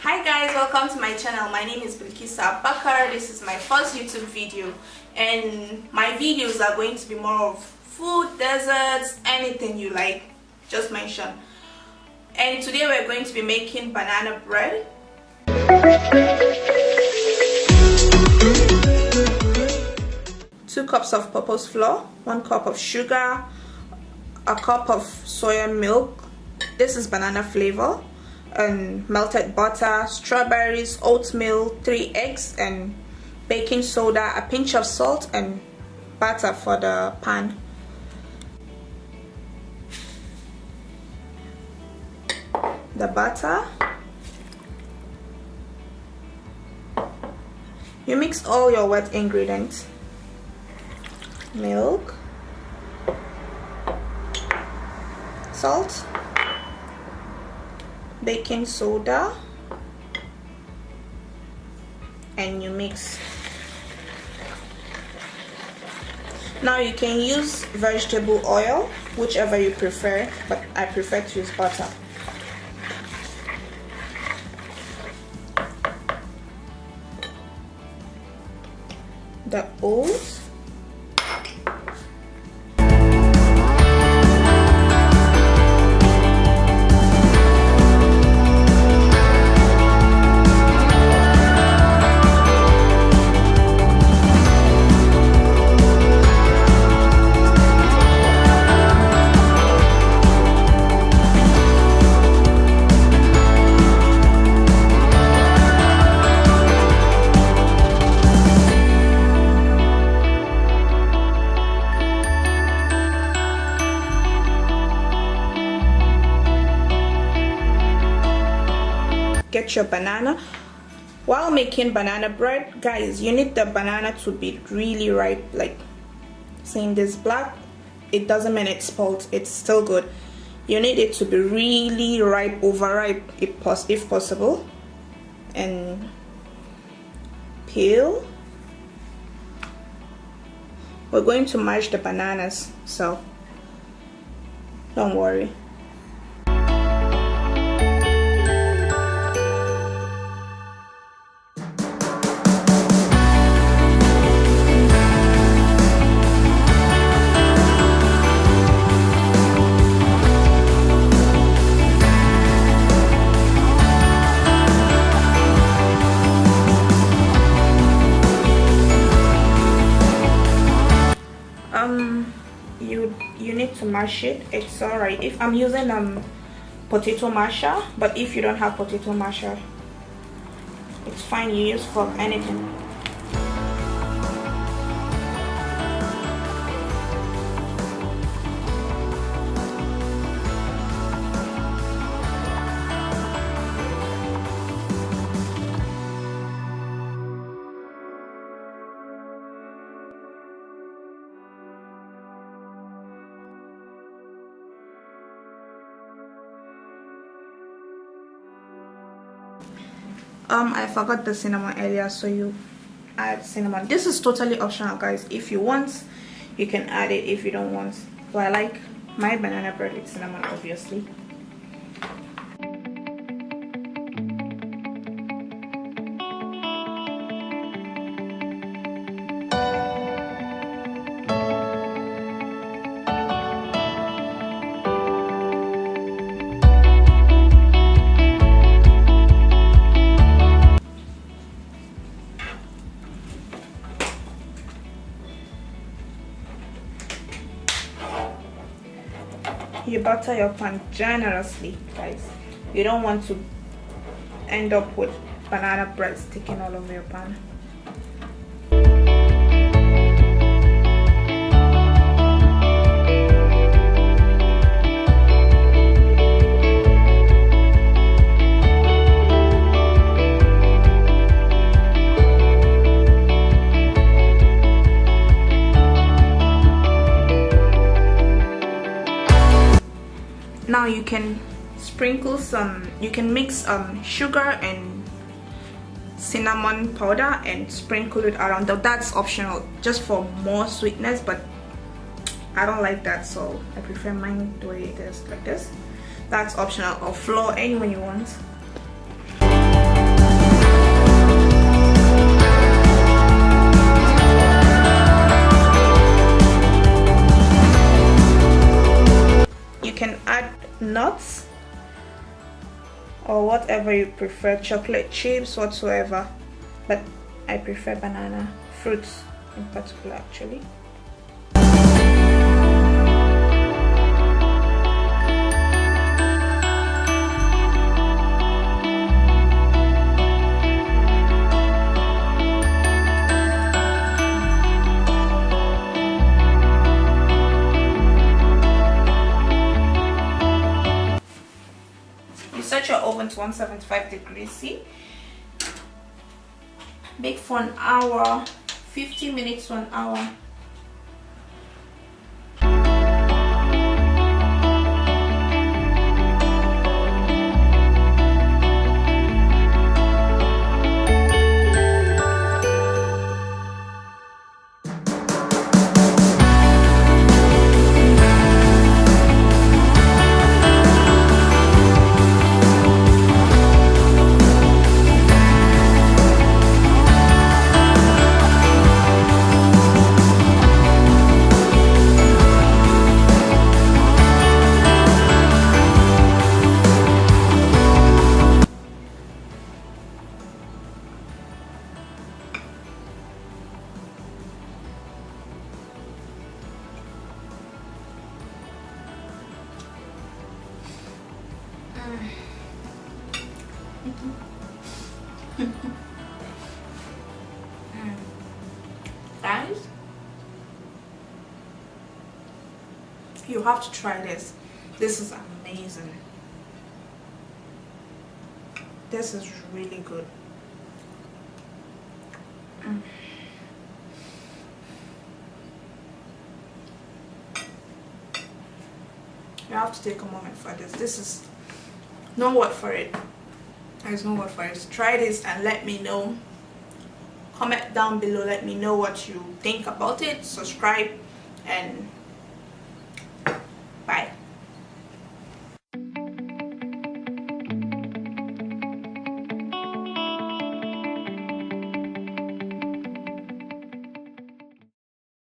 Hi guys, welcome to my channel. My name is Bilqeesah. This is my first YouTube video, and my videos are going to be more of food, desserts, anything you like, just mention. And today we're going to be making banana bread. 2 cups of purpose flour, 1 cup of sugar, a cup of soya milk. This is banana flavor, and melted butter, strawberries, oatmeal, 3 eggs, and baking soda, a pinch of salt, and butter for the pan. The butter. You mix all your wet ingredients. Milk, salt, baking soda, and you mix. Now you can use vegetable oil, whichever you prefer, but I prefer to use butter. The oats, get your banana. While making banana bread, guys, you need the banana to be really ripe. Like seeing this black, it doesn't mean it's spoiled, it's still good. You need it to be really ripe, overripe if possible. And peel. We're going to mash the bananas, so don't worry. You need to mash it. It's alright if I'm using potato masher, but if you don't have potato masher, it's fine, you use for anything. I forgot the cinnamon earlier, so you add cinnamon. This is totally optional, guys. If you want, you can add it. If you don't want, well, I like my banana bread with cinnamon, obviously. You butter your pan generously, guys. You don't want to end up with banana bread sticking all over your pan. Now you can sprinkle some, you can mix sugar and cinnamon powder and sprinkle it around. That's optional, just for more sweetness, but I don't like that, so I prefer mine the way it is, like this. That's optional. Or flour, anyone you want. You can add nuts or whatever you prefer, chocolate chips, whatsoever, but I prefer banana, fruits in particular actually. Set your oven to 175 degrees C. Bake for an hour, 50 minutes to an hour. Guys, you have to try this. This is amazing. This is really good. You have to take a moment for this. This is no word for it. There's no word for it. Try this and let me know. Comment down below, let me know what you think about it. Subscribe and bye.